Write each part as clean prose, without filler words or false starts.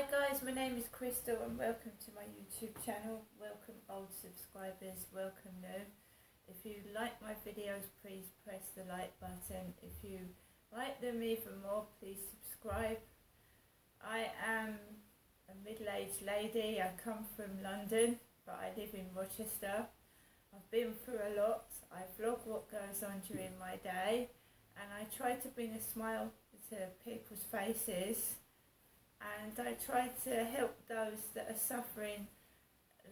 Hi guys, my name is Crystal and welcome to my YouTube channel. Welcome old subscribers, welcome new. If you like my videos, please press the like button. If you like them even more, please subscribe. I am a middle-aged lady. I come from London, but I live in Rochester. I've been through a lot. I vlog what goes on during my day, and I try to bring a smile to people's faces. And I try to help those that are suffering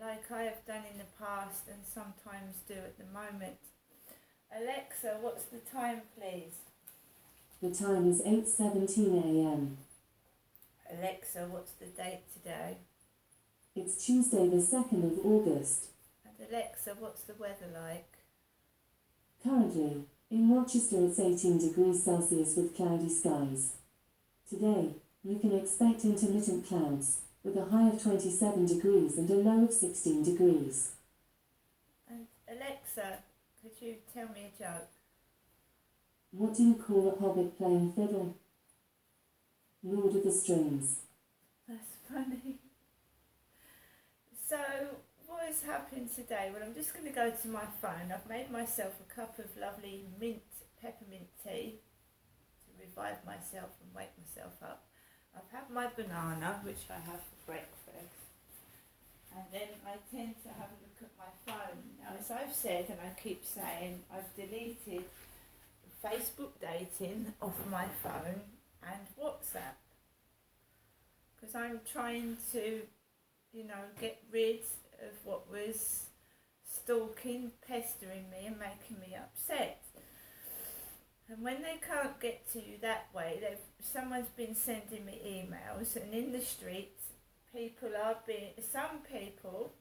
like I have done in the past and sometimes do at the moment. Alexa, what's the time, please? The time is 8:17 a.m. Alexa, what's the date today? It's Tuesday the 2nd of August. And Alexa, what's the weather like? Currently, in Rochester it's 18 degrees Celsius with cloudy skies. Today, you can expect intermittent clouds, with a high of 27 degrees and a low of 16 degrees. And Alexa, could you tell me a joke? What do you call a hobbit playing fiddle? Lord of the Strings. That's funny. So, what has happened today? Well, I'm just going to go to my phone. I've made myself a cup of lovely peppermint tea to revive myself and wake myself up. I've had my banana, which I have for breakfast, and then I tend to have a look at my phone. Now, as I've said, and I keep saying, I've deleted Facebook dating off my phone and WhatsApp, because I'm trying to, get rid of what was stalking, pestering me and making me upset. And when they can't get to you that way, someone's been sending me emails, and in the streets, some people,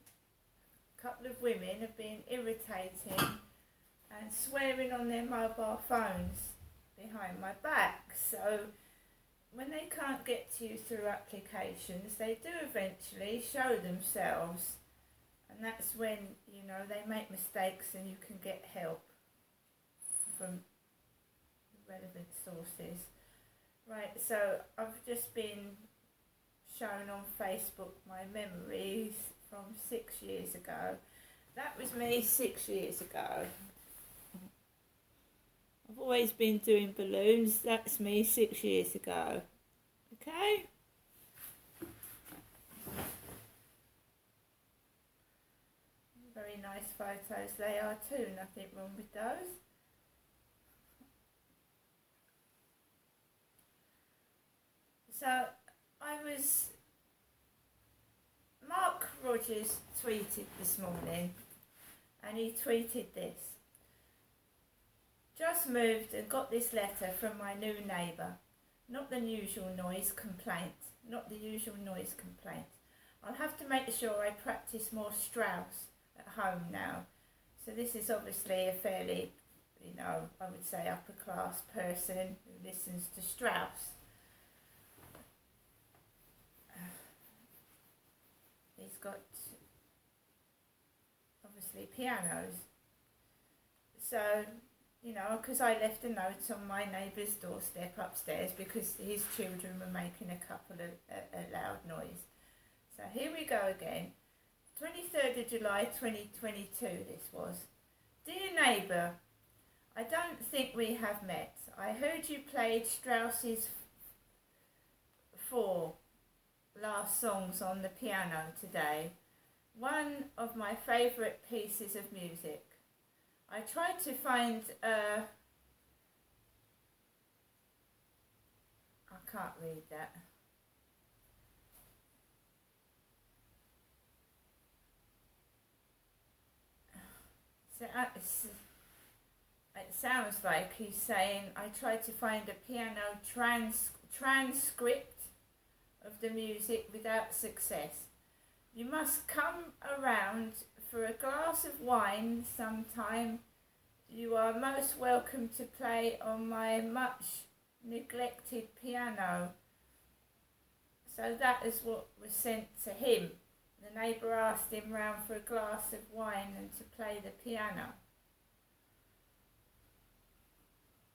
a couple of women, have been irritating and swearing on their mobile phones behind my back. So when they can't get to you through applications, they do eventually show themselves, and that's when, they make mistakes and you can get help from relevant sources. Right, so I've just been shown on Facebook my memories from 6 years ago. That was me 6 years ago. I've always been doing balloons. That's me 6 years ago. Okay? Very nice photos they are too, nothing wrong with those. So Mark Rogers tweeted this morning, and he tweeted this. Just moved and got this letter from my new neighbour. Not the usual noise complaint. I'll have to make sure I practice more Strauss at home now. So this is obviously a fairly, I would say upper class person who listens to Strauss. He's got, obviously, pianos. So, because I left a note on my neighbour's doorstep upstairs because his children were making a couple of a loud noise. So here we go again. 23rd of July 2022 this was. Dear neighbour, I don't think we have met. I heard you played Strauss's 4 last songs on the piano today. One of my favourite pieces of music. I tried to find I can't read that. So it sounds like he's saying I tried to find a piano transcript of the music without success. You must come around for a glass of wine sometime. You are most welcome to play on my much neglected piano. So that is what was sent to him. The neighbour asked him round for a glass of wine and to play the piano.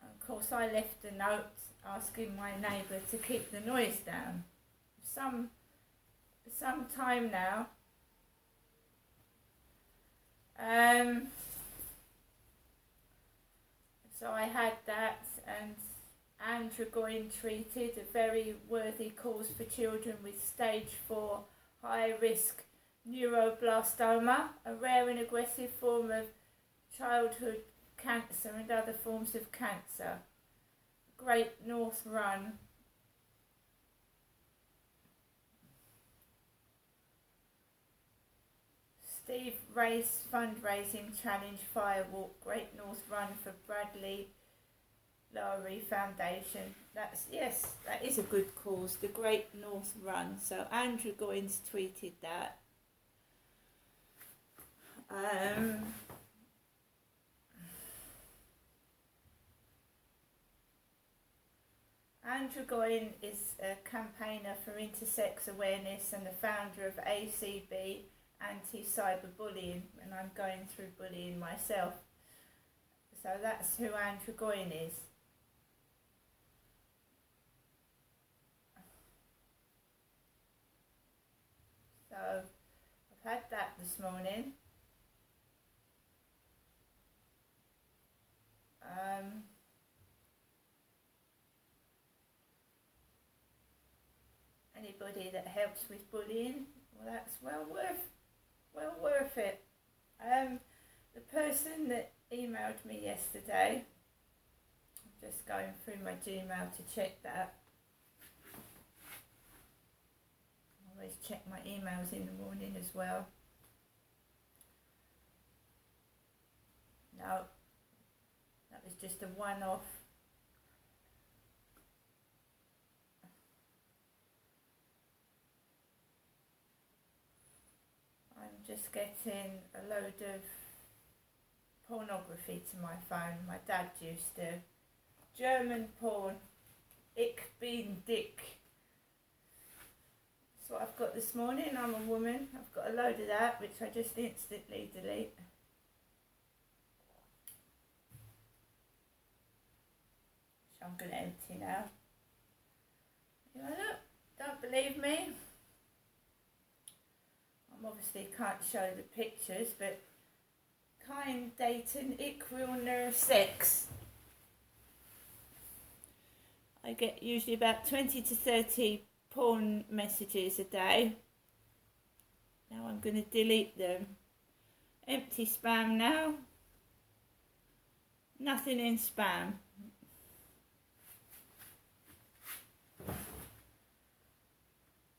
Of course, I left a note asking my neighbour to keep the noise down. Some some time now. So I had that, and Andrew Goyne treated a very worthy cause for children with stage 4 high risk neuroblastoma, a rare and aggressive form of childhood cancer and other forms of cancer. Great North Run. Steve Race Fundraising Challenge Firewalk, Great North Run for Bradley Lowry Foundation. Yes, that is a good cause, the Great North Run. So Andrew Goins tweeted that. Andrew Goyne is a campaigner for intersex awareness and the founder of ACB Anti-Cyberbullying, and I'm going through bullying myself. So that's who Andrew Goyne is. So I've had that this morning. Anybody that helps with bullying, well, that's well worth it. The person that emailed me yesterday, I'm just going through my Gmail to check that. I always check my emails in the morning as well. No, that was just a one-off. I'm just getting a load of pornography to my phone. My dad used to. German porn. Ich bin dick. That's what I've got this morning. I'm a woman. I've got a load of that, which I just instantly delete. Which I'm going to empty now. You know, look, don't believe me? I obviously can't show the pictures, but kein Daten, ich will nur Sex. I get usually about 20 to 30 porn messages a day. Now I'm going to delete them. Empty spam now. Nothing in spam.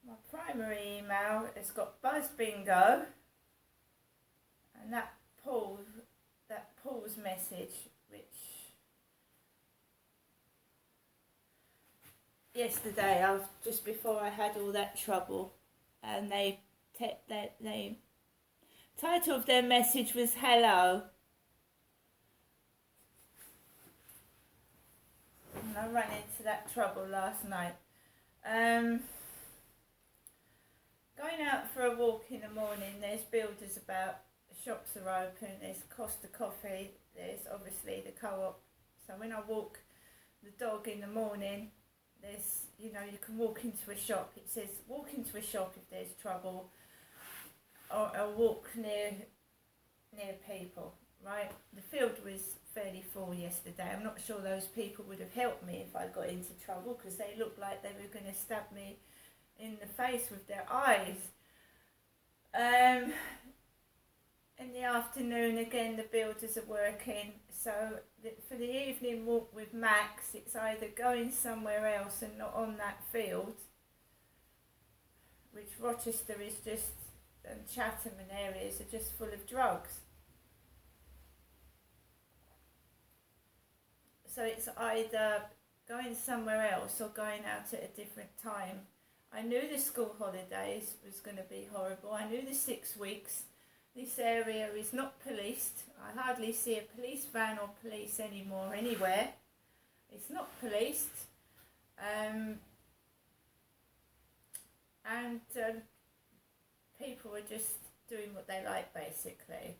My primary email has got Buzz Bingo and that pause message, which yesterday, just before I had all that trouble, and they title of their message was hello, and I ran into that trouble last night. Going out for a walk in the morning, there's builders about, the shops are open, there's Costa Coffee, there's obviously the co-op. So when I walk the dog in the morning, there's, you can walk into a shop. It says walk into a shop if there's trouble, or walk near people, right? The field was fairly full yesterday. I'm not sure those people would have helped me if I got into trouble, because they looked like they were going to stab me in the face with their eyes. In the afternoon, again, the builders are working. So for the evening walk with Max, it's either going somewhere else and not on that field, which Rochester is just, and Chatham and areas are just full of drugs. So it's either going somewhere else or going out at a different time. I knew the school holidays was going to be horrible. I knew the 6 weeks. This area is not policed. I hardly see a police van or police anymore anywhere. It's not policed. People are just doing what they like, basically.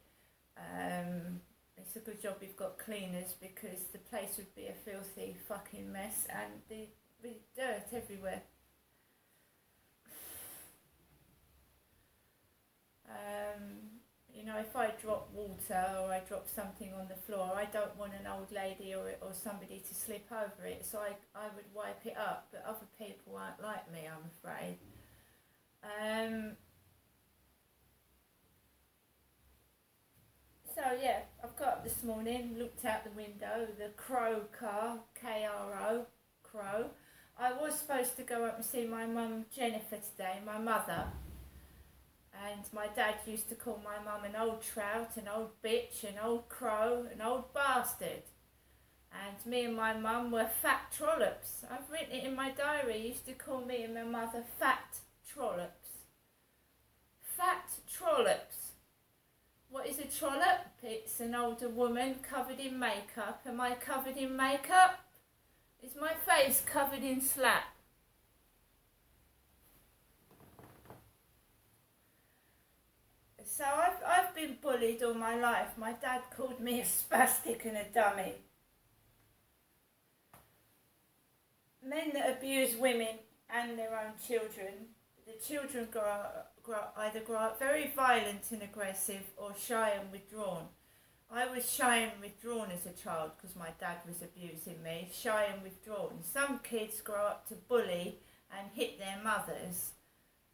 It's a good job we've got cleaners, because the place would be a filthy fucking mess, and the dirt everywhere. water or I drop something on the floor, I don't want an old lady or somebody to slip over it, so I would wipe it up, but other people aren't like me, I'm afraid. So yeah, I've got up this morning, looked out the window, the Crow car, K-R-O, Crow. I was supposed to go up and see my mum Jennifer today, my mother. And my dad used to call my mum an old trout, an old bitch, an old crow, an old bastard. And me and my mum were fat trollops. I've written it in my diary. He used to call me and my mother fat trollops. Fat trollops. What is a trollop? It's an older woman covered in makeup. Am I covered in makeup? Is my face covered in slap? So I've been bullied all my life. My dad called me a spastic and a dummy. Men that abuse women and their own children, the children either grow up very violent and aggressive or shy and withdrawn. I was shy and withdrawn as a child because my dad was abusing me, shy and withdrawn. Some kids grow up to bully and hit their mothers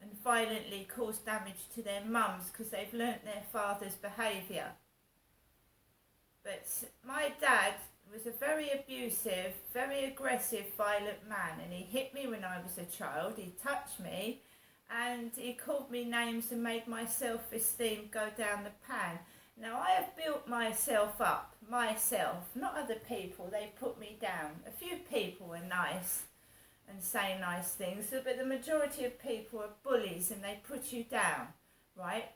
and violently cause damage to their mums because they've learnt their father's behaviour. But my dad was a very abusive, very aggressive, violent man, and he hit me when I was a child, he touched me, and he called me names and made my self-esteem go down the pan. Now I have built myself up, not other people. They put me down. A few people are nice and say nice things, but the majority of people are bullies and they put you down, right?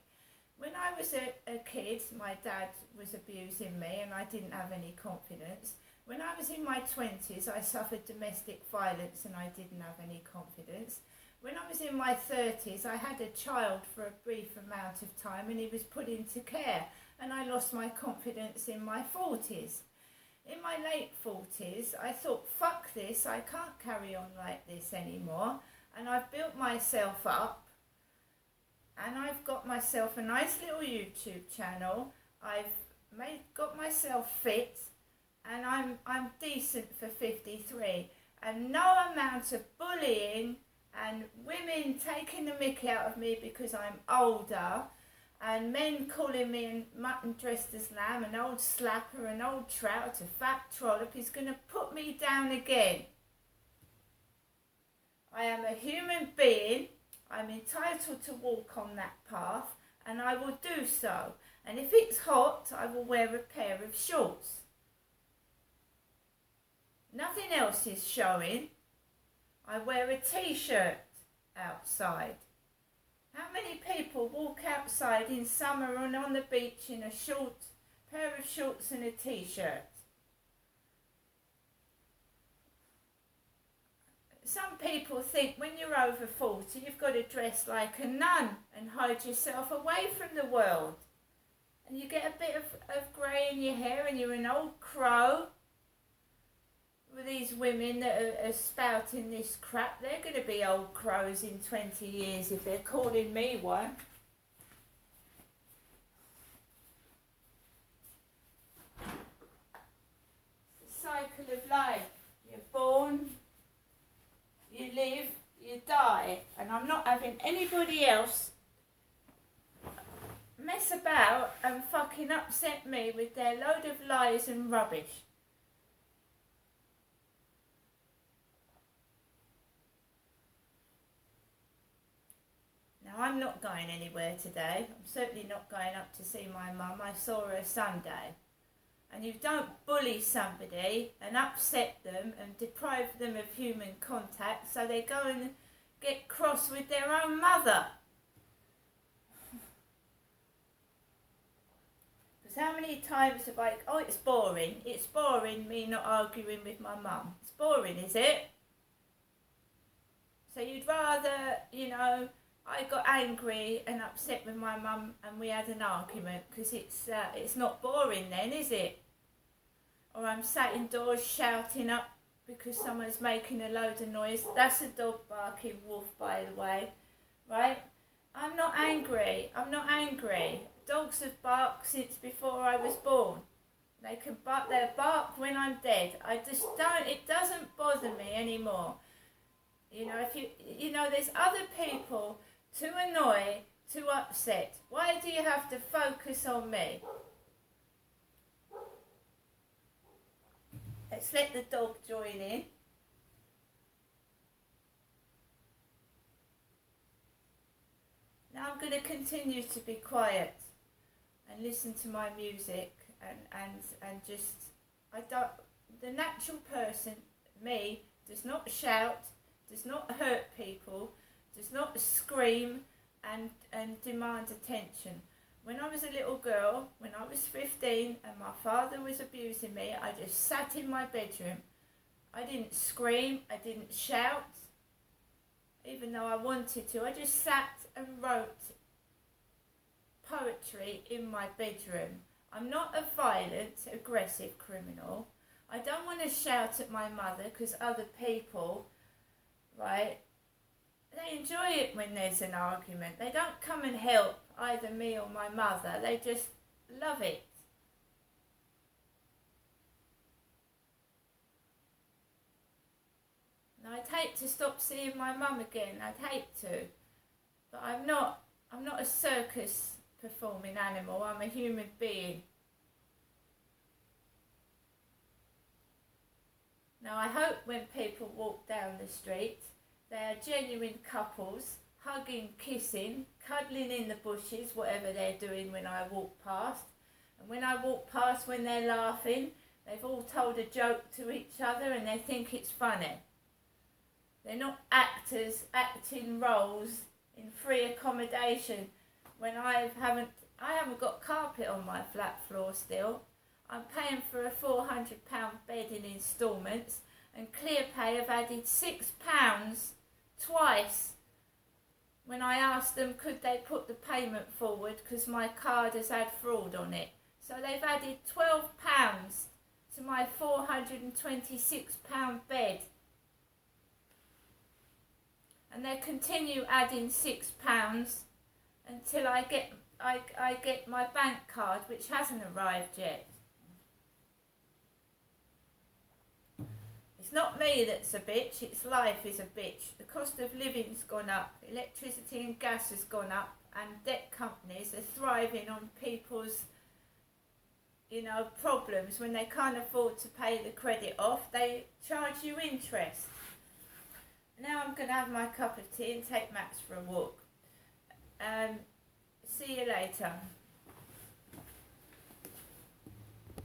When I was a kid, my dad was abusing me and I didn't have any confidence. When I was in my 20s, I suffered domestic violence and I didn't have any confidence. When I was in my 30s, I had a child for a brief amount of time and he was put into care, and I lost my confidence in my 40s. In my late 40s, I thought, fuck this, I can't carry on like this anymore, and I've built myself up, and I've got myself a nice little YouTube channel. I've got myself fit, and I'm decent for 53, and no amount of bullying and women taking the mick out of me because I'm older, and men calling me a mutton dressed as lamb, an old slapper, an old trout, a fat trollop, is going to put me down again. I am a human being. I'm entitled to walk on that path, and I will do so. And if it's hot, I will wear a pair of shorts. Nothing else is showing. I wear a t-shirt outside. How many people walk outside in summer and on the beach in a pair of shorts and a t-shirt? Some people think when you're over 40 you've got to dress like a nun and hide yourself away from the world. And you get a bit of grey in your hair and you're an old crow. With these women that are spouting this crap, they're going to be old crows in 20 years if they're calling me one. It's the cycle of life. You're born, you live, you die, and I'm not having anybody else mess about and fucking upset me with their load of lies and rubbish. Now, I'm not going anywhere today. I'm certainly not going up to see my mum. I saw her Sunday. And you don't bully somebody and upset them and deprive them of human contact so they go and get cross with their own mother. Because how many times have I... Oh, it's boring. It's boring me not arguing with my mum. It's boring, is it? So you'd rather, I got angry and upset with my mum and we had an argument because it's not boring then, is it? Or I'm sat indoors shouting up because someone's making a load of noise. That's a dog barking wolf, by the way, right? I'm not angry. Dogs have barked since before I was born. They can bark, they'll bark when I'm dead. I just don't, it doesn't bother me anymore. You know, there's other people to annoy, to upset. Why do you have to focus on me? Let's let the dog join in. Now I'm going to continue to be quiet and listen to my music and just, the natural person, me, does not shout, does not hurt people, does not scream and demand attention. When I was a little girl, when I was 15 and my father was abusing me, I just sat in my bedroom. I didn't scream, I didn't shout, even though I wanted to. I just sat and wrote poetry in my bedroom. I'm not a violent, aggressive criminal. I don't want to shout at my mother because other people, right, they enjoy it when there's an argument. They don't come and help either me or my mother. They just love it. Now, I'd hate to stop seeing my mum again. I'd hate to. But I'm not a circus performing animal. I'm a human being. Now, I hope when people walk down the street, they are genuine couples, hugging, kissing, cuddling in the bushes, whatever they're doing when I walk past. And when I walk past, when they're laughing, they've all told a joke to each other and they think it's funny. They're not actors acting roles in free accommodation when I haven't got carpet on my flat floor still. I'm paying for a £400 bed in instalments, and ClearPay have added £6 twice when I asked them could they put the payment forward because my card has had fraud on it. So they've added £12 to my £426 bed. And they continue adding £6 until I get my bank card, which hasn't arrived yet. It's not me that's a bitch, it's life is a bitch. The cost of living's gone up, electricity and gas has gone up, and debt companies are thriving on people's, problems. When they can't afford to pay the credit off, they charge you interest. Now I'm going to have my cup of tea and take Max for a walk. See you later.